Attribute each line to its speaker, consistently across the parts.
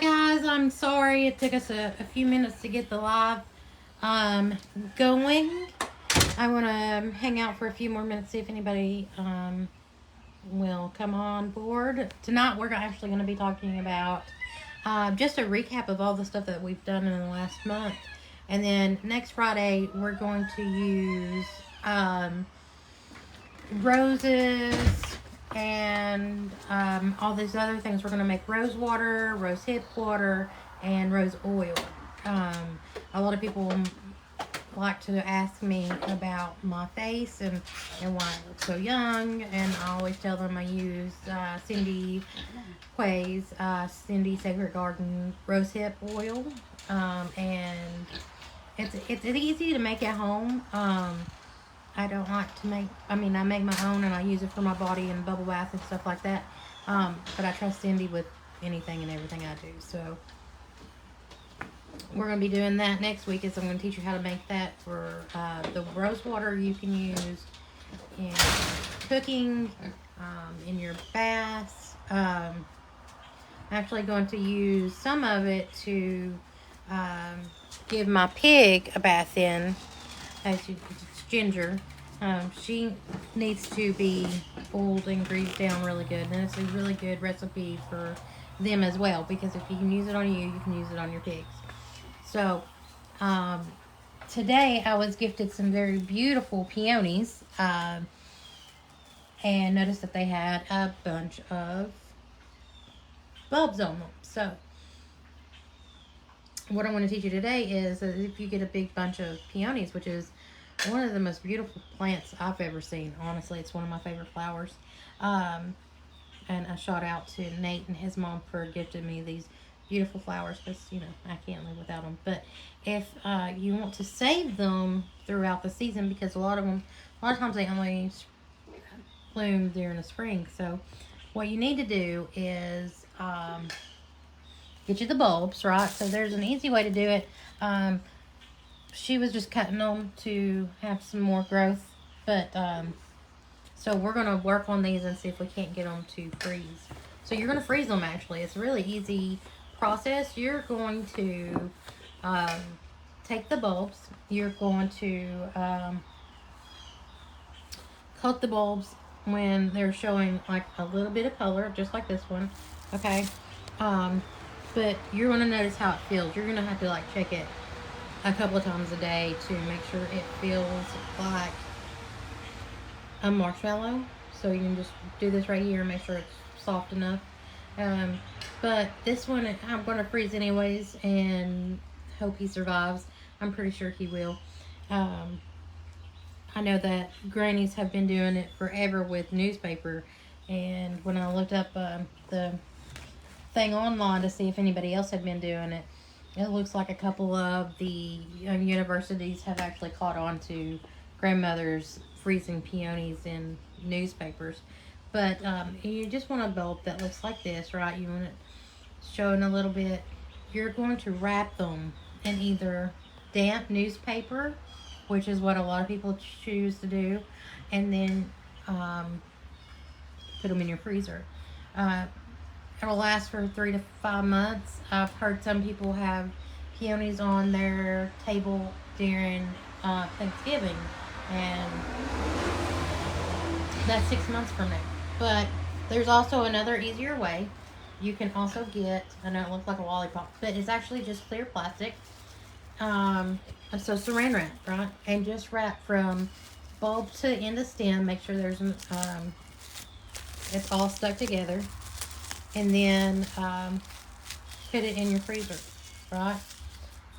Speaker 1: guys, I'm sorry it took us a few minutes to get the live going. I want to hang out for a few more minutes, see if anybody will come on board. Tonight we're actually going to be talking about just a recap of all the stuff that we've done in the last month. And then next Friday we're going to use roses and all these other things. We're going to make rose water, rose hip water, and rose oil. A lot of people like to ask me about my face and why I look so young, and I always tell them I use Cindy Quay's Cindy Sacred Garden rose hip oil, and it's easy to make at home. I don't like to make, I make my own and I use it for my body and bubble bath and stuff like that. But I trust Cindy with anything and everything I do. So we're going to be doing that next week. I'm going to teach you how to make that for the rose water you can use in cooking, in your baths. I'm actually going to use some of it to give my pig a bath in. It's Ginger. She needs to be boiled and greased down really good, and it's a really good recipe for them as well, because if you can use it on you, you can use it on your pigs. So today I was gifted some very beautiful peonies, and noticed that they had a bunch of bulbs on them. So what I want to teach you today is that if you get a big bunch of peonies, which is one of the most beautiful plants I've ever seen. Honestly, it's one of my favorite flowers. And a shout out to Nate and his mom for gifting me these beautiful flowers, because, I can't live without them. But if you want to save them throughout the season, because a lot of times they only bloom during the spring. So what you need to do is get you the bulbs, right? So there's an easy way to do it. She was just cutting them to have some more growth, but so we're going to work on these and see if we can't get them to freeze. So you're going to freeze them, actually. It's a really easy process. You're going to take the bulbs. You're going to cut the bulbs when they're showing like a little bit of color, just like this one, okay? But you're going to notice how it feels. You're going to have to like check it a couple of times a day to make sure it feels like a marshmallow. So you can just do this right here and make sure it's soft enough. But this one I'm going to freeze anyways and hope he survives. I'm pretty sure he will. I know that grannies have been doing it forever with newspaper, and when I looked up the thing online to see if anybody else had been doing it, it looks like a couple of the universities have actually caught on to grandmothers freezing peonies in newspapers. But you just want a bulb that looks like this, right? You want it showing a little bit. You're going to wrap them in either damp newspaper, which is what a lot of people choose to do, and then put them in your freezer. It'll last for 3 to 5 months. I've heard some people have peonies on their table during Thanksgiving, and that's 6 months from now. But there's also another easier way. You can also get, I know it looks like a lollipop, but it's actually just clear plastic. So saran wrap, right? And just wrap from bulb to end of stem. Make sure there's it's all stuck together. And then put it in your freezer, right?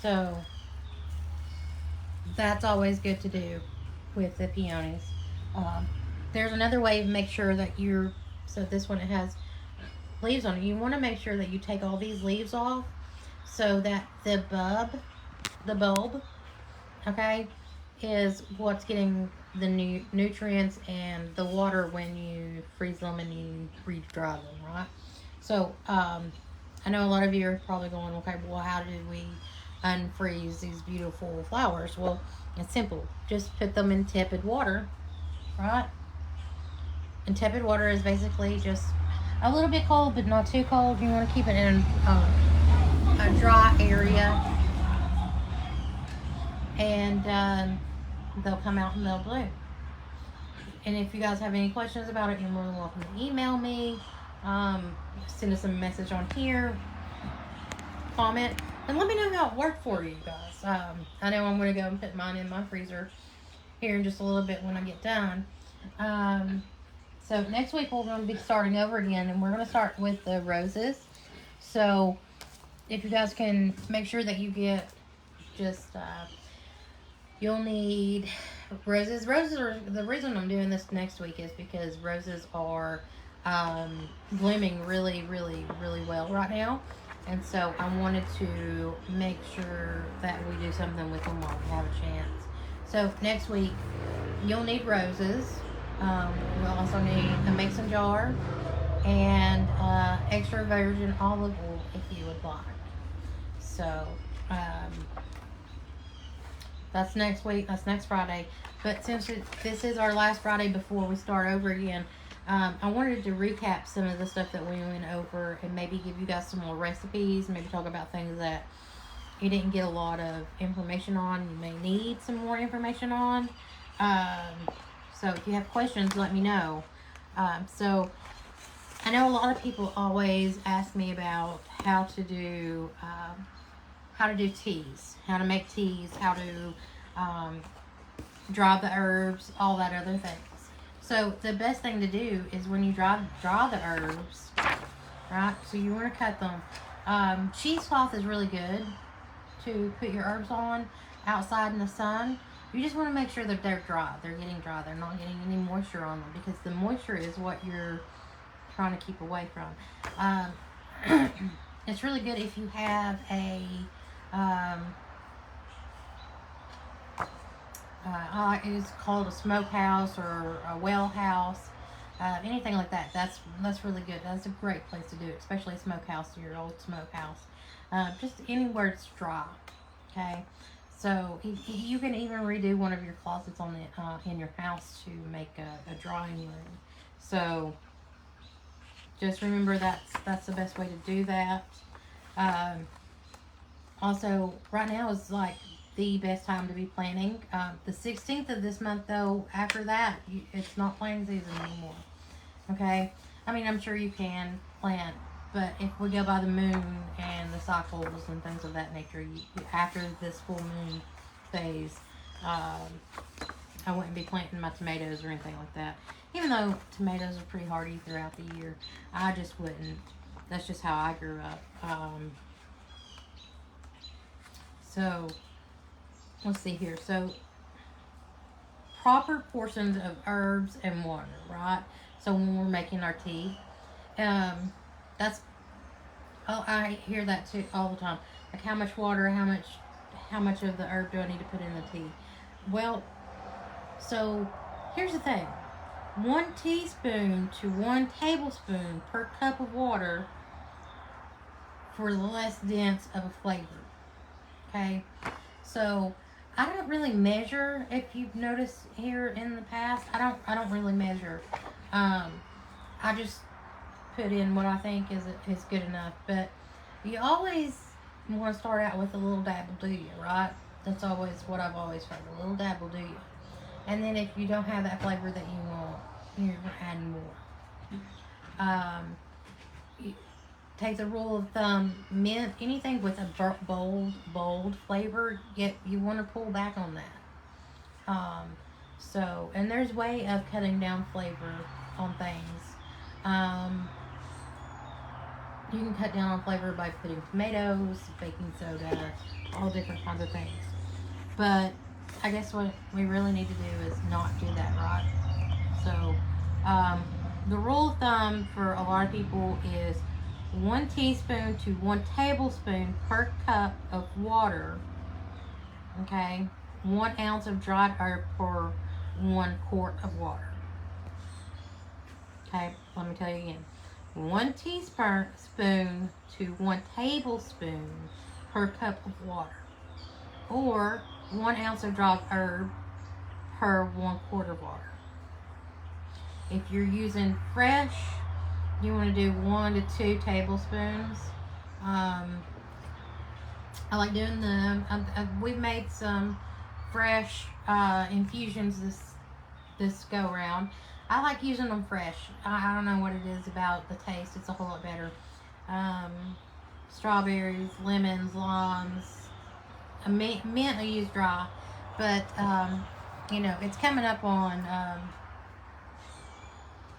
Speaker 1: So that's always good to do with the peonies. There's another way to make sure that so this one, it has leaves on it. You want to make sure that you take all these leaves off so that the bulb, okay, is what's getting the nutrients and the water when you freeze them and you re-dry them, right? So, I know a lot of you are probably going, okay, well, how did we unfreeze these beautiful flowers? Well, it's simple. Just put them in tepid water, right? And tepid water is basically just a little bit cold, but not too cold. You want to keep it in a dry area, and they'll come out and they'll bloom. And if you guys have any questions about it, you're more than welcome to email me, send us a message on here, comment, and let me know how it worked for you guys. I know I'm going to go and put mine in my freezer here in just a little bit when I get done. So next week we're going to be starting over again, and we're going to start with the roses. So if you guys can make sure that you get just, you'll need roses. Roses are, the reason I'm doing this next week is because roses are blooming really, really, really well right now. And so I wanted to make sure that we do something with them while we have a chance. So next week, you'll need roses. You'll also need a mason jar and extra virgin olive oil if you would like. So that's next week. That's next Friday. But since this is our last Friday before we start over again, I wanted to recap some of the stuff that we went over and maybe give you guys some more recipes. Maybe talk about things that you didn't get a lot of information on. You may need some more information on. So if you have questions, let me know. So I know a lot of people always ask me about how to do teas, how to make teas, how to dry the herbs, all that other things. So the best thing to do is when you dry the herbs, right? So you want to cut them. Cheesecloth is really good to put your herbs on outside in the sun. You just want to make sure that they're dry. They're getting dry. They're not getting any moisture on them, because the moisture is what you're trying to keep away from. It's really good if you have a it's called a smokehouse or a well house, anything like that. That's really good. That's a great place to do it, especially a smokehouse, your old smokehouse. Just anywhere it's dry. Okay, so you can even redo one of your closets on the in your house to make a drying room. So just remember that's the best way to do that. Also, right now is like the best time to be planting. The 16th of this month, though, after that, it's not planting season anymore. Okay? I mean, I'm sure you can plant, but if we go by the moon and the cycles and things of that nature, after this full moon phase, I wouldn't be planting my tomatoes or anything like that. Even though tomatoes are pretty hardy throughout the year, I just wouldn't. That's just how I grew up. So, let's see here. So, proper portions of herbs and water, right? So, when we're making our tea, I hear that too all the time. Like, how much water, how much of the herb do I need to put in the tea? Well, so here's the thing. 1 teaspoon to 1 tablespoon per cup of water for less dense of a flavor. Okay, so I don't really measure. If you've noticed here in the past, I don't really measure. I just put in what I think is good enough. But you always want to start out with a little dab will do you, right? That's always what I've always heard. A little dab will do you. And then if you don't have that flavor that you want, you're gonna add more. Take the rule of thumb, mint, anything with a bold flavor, you want to pull back on that. So, and there's way of cutting down flavor on things. You can cut down on flavor by putting tomatoes, baking soda, all different kinds of things. But I guess what we really need to do is not do that, right? So, the rule of thumb for a lot of people is 1 teaspoon to 1 tablespoon per cup of water. Okay, 1 ounce of dried herb per 1 quart of water. Okay, let me tell you again. 1 teaspoon to 1 tablespoon per cup of water, or 1 ounce of dried herb per 1 quart of water. If you're using fresh, you want to do 1 to 2 tablespoons. I like doing we've made some fresh infusions this go round. I like using them fresh. I don't know what it is about the taste. It's a whole lot better. Um, Strawberries, lemons, limes, mint I use dry, but it's coming up on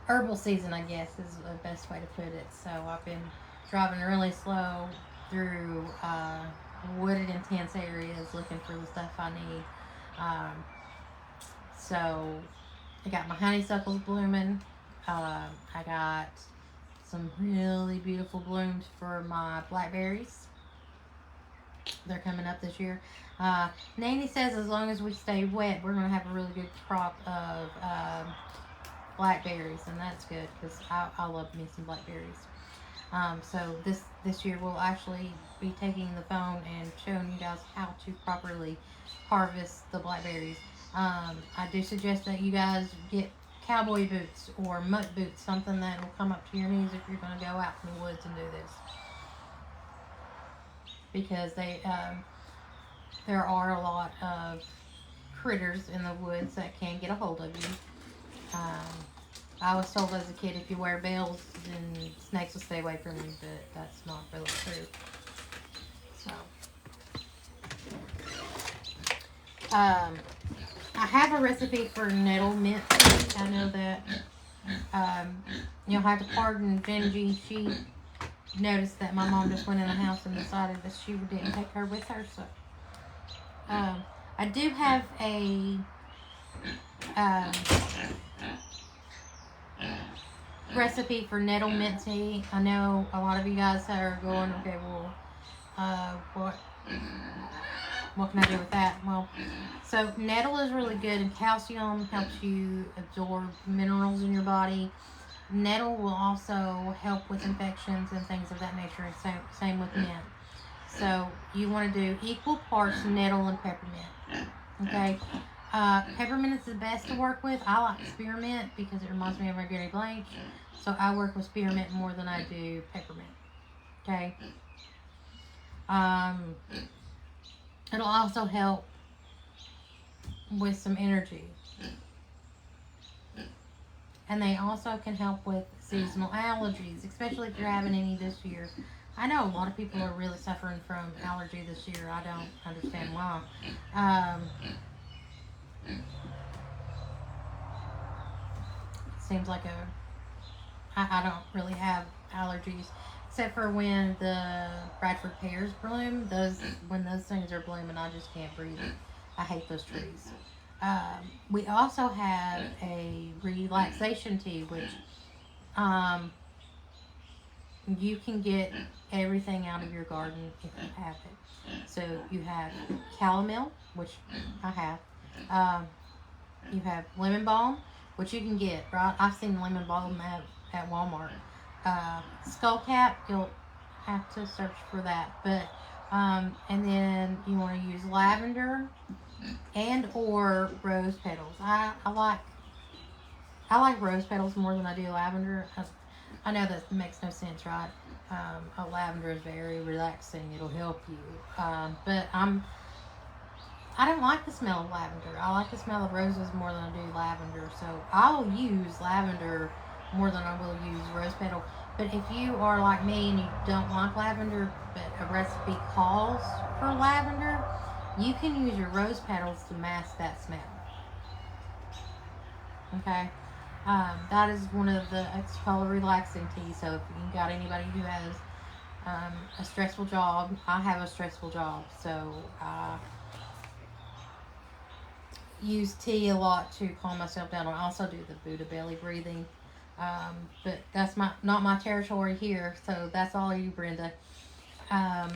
Speaker 1: herbal season, I guess is the best way to put it. So I've been driving really slow through wooded, intense areas looking for the stuff I need. So I got my honeysuckles blooming. I got some really beautiful blooms for my blackberries. They're coming up this year. Nanny says as long as we stay wet, we're going to have a really good crop of blackberries, and that's good because I love me some blackberries. So this year we'll actually be taking the phone and showing you guys how to properly harvest the blackberries. I do suggest that you guys get cowboy boots or mutt boots, something that will come up to your knees if you're going to go out in the woods and do this. Because there are a lot of critters in the woods that can get a hold of you. I was told as a kid if you wear bells, then snakes will stay away from you, but that's not really true. So, I have a recipe for nettle mint tea. I know that you'll have to pardon Benji. She noticed that my mom just went in the house and decided that she didn't take her with her. So, I do have a recipe for nettle mint tea. I know a lot of you guys are going, okay, well, what can I do with that? Well, so nettle is really good, and calcium helps you absorb minerals in your body. Nettle will also help with infections and things of that nature. Same with mint. So you want to do equal parts nettle and peppermint. Okay. Peppermint is the best to work with. I like spearmint because it reminds me of my Granny Blanche. So I work with spearmint more than I do peppermint. Okay. It'll also help with some energy. And they also can help with seasonal allergies, especially if you're having any this year. I know a lot of people are really suffering from allergy this year. I don't understand why. Seems like I don't really have allergies except for when the Bradford pears bloom. When those things are blooming, I just can't breathe. I hate those trees. We also have a relaxation tea, which you can get everything out of your garden if you have it. So you have calomel, which I have. You have lemon balm, which you can get, right? I've seen lemon balm at Walmart. Skullcap, you'll have to search for that. But and then you want to use lavender and or rose petals. I like rose petals more than I do lavender. I know that makes no sense, right? Lavender is very relaxing. It'll help you. But I don't like the smell of lavender. I like the smell of roses more than I do lavender. So I'll use lavender more than I will use rose petal. But if you are like me and you don't like lavender, but a recipe calls for lavender, you can use your rose petals to mask that smell. Okay? That is one of it's called a relaxing tea. So if you got anybody who has a stressful job, I have a stressful job. So use tea a lot to calm myself down. I also do the Buddha belly breathing. But that's not my territory here, so that's all you, Brenda. I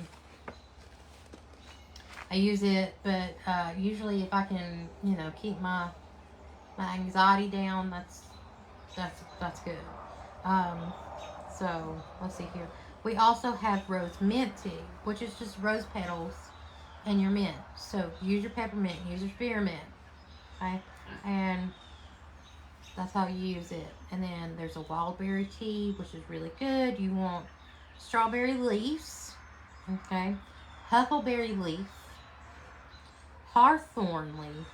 Speaker 1: use it, but usually if I can, keep my anxiety down, that's good. So let's see here. We also have rose mint tea, which is just rose petals and your mint. So use your peppermint, use your spearmint, okay, and that's how you use it. And then there's a wild berry tea, which is really good. You want strawberry leaves, okay? huckleberry leaf, hawthorn leaf,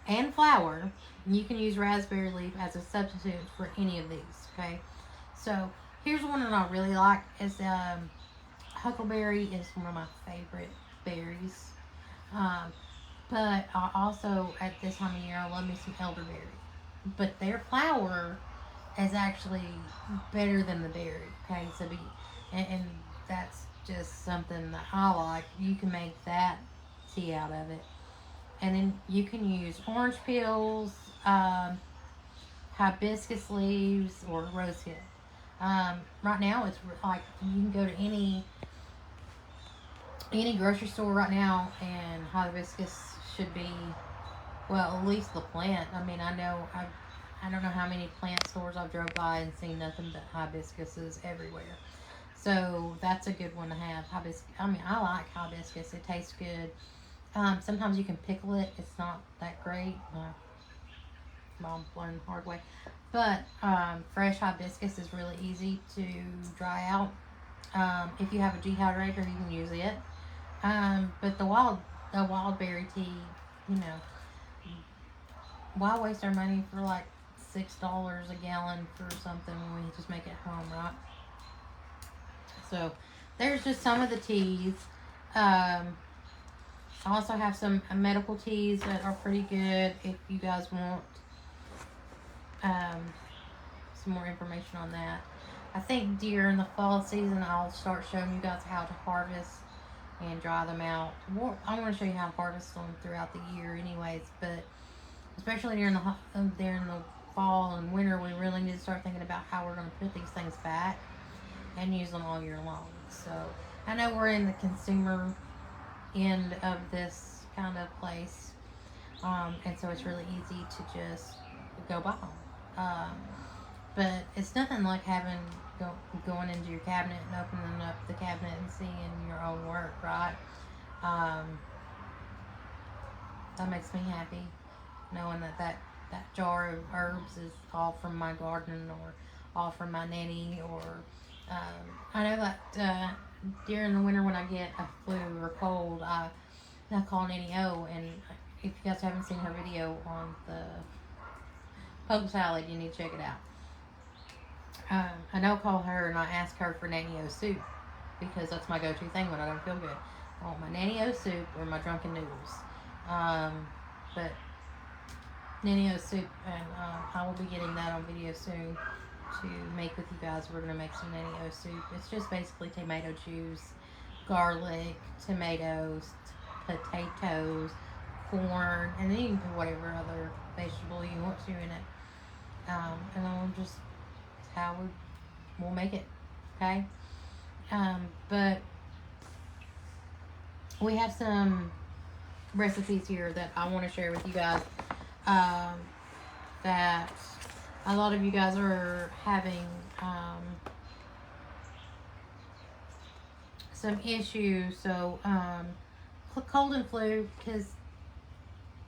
Speaker 1: and flower. You can use raspberry leaf as a substitute for any of these. Okay, so here's one that I really like. Is huckleberry is one of my favorite berries. Um, but I also at this time of year I love me some elderberry. But their flower is actually better than the berry. Okay, so and that's just something that I like. You can make that tea out of it, and then you can use orange peels, hibiscus leaves, or rosehip. Right now, it's like you can go to any grocery store right now, and hibiscus should be, well, at least the plant. I mean, I don't know how many plant stores I've drove by and seen nothing but hibiscuses everywhere. So that's a good one to have. Hibiscus. I mean, I like hibiscus. It tastes good. Sometimes you can pickle it. It's not that great. Mom learned the hard way. But fresh hibiscus is really easy to dry out. If you have a dehydrator, you can use it. But the wild berry tea, you know, why waste our money for like $6 a gallon for something when we just make it home, right? So there's just some of the teas. I also have some medical teas that are pretty good if you guys want some more information on that. I think during the fall season I'll start showing you guys how to harvest and dry them out. I want to show you how to harvest them throughout the year anyways, but especially during the fall and winter, we really need to start thinking about how we're going to put these things back and use them all year long. So I know we're in the consumer end of this kind of place, and so it's really easy to just go buy them. But it's nothing like going into your cabinet and opening up the cabinet and seeing your own work, right? That makes me happy, knowing that jar of herbs is all from my garden or all from my nanny. Or I know that during the winter when I get a flu or cold, I call Nanny O, and if you guys haven't seen her video on the poke salad, you need to check it out. I know, call her and I ask her for Nanny O soup because that's my go-to thing when I don't feel good. I want my Nanny O soup or my drunken noodles. But Nanny O soup, and I will be getting that on video soon to make with you guys. We're going to make some Nanny O soup. It's just basically tomato juice, garlic, tomatoes, potatoes, corn, and then you can put whatever other vegetable you want to in it. And I'll just how we'll make it, okay? But we have some recipes here that I want to share with you guys, that a lot of you guys are having some issues. So cold and flu, because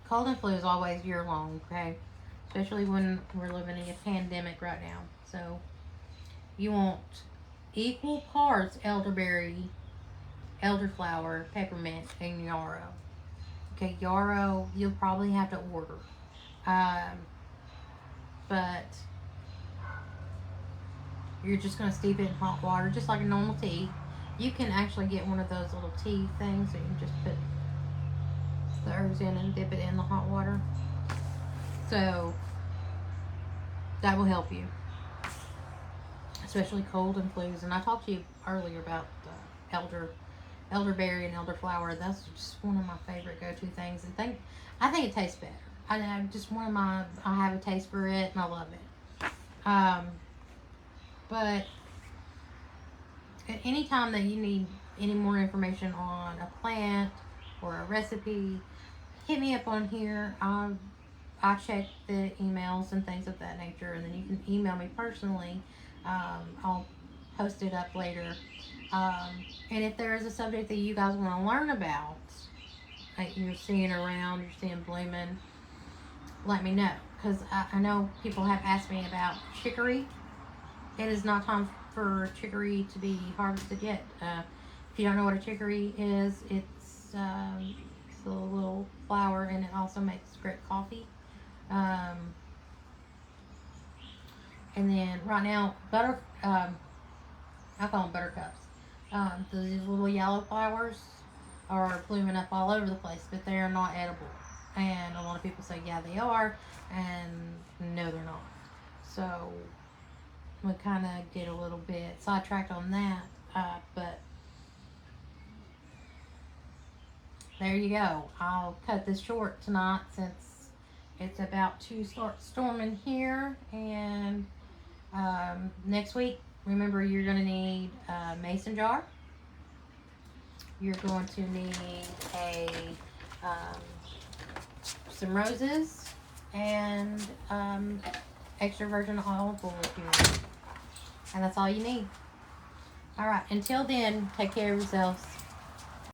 Speaker 1: cold and flu is always year long, okay? Especially when we're living in a pandemic right now. So you want equal parts elderberry, elderflower, peppermint, and yarrow. Okay, yarrow you'll probably have to order. But you're just going to steep it in hot water just like a normal tea. You can actually get one of those little tea things, so you can just put the herbs in and dip it in the hot water. So that will help you, especially cold and flus. And I talked to you earlier about elderberry and elderflower. That's just one of my favorite go-to things. And I think it tastes better. I have a taste for it and I love it. But at any time that you need any more information on a plant or a recipe, hit me up on here. I check the emails and things of that nature, and then you can email me personally. I'll post it up later. And if there is a subject that you guys want to learn about, like you're seeing around, you're seeing blooming, let me know. Because I know people have asked me about chicory. It is not time for chicory to be harvested yet. If you don't know what a chicory is, it's a little flower, and it also makes great coffee. And then right now, I call them buttercups. These little yellow flowers are blooming up all over the place, but they are not edible. And a lot of people say, yeah, they are, and no, they're not. So we kind of get a little bit sidetracked on that, but there you go. I'll cut this short tonight since it's about to start storming here, and next week, remember, you're going to need a mason jar. You're going to need some roses and extra virgin olive oil if you want. And that's all you need. All right. Until then, take care of yourselves.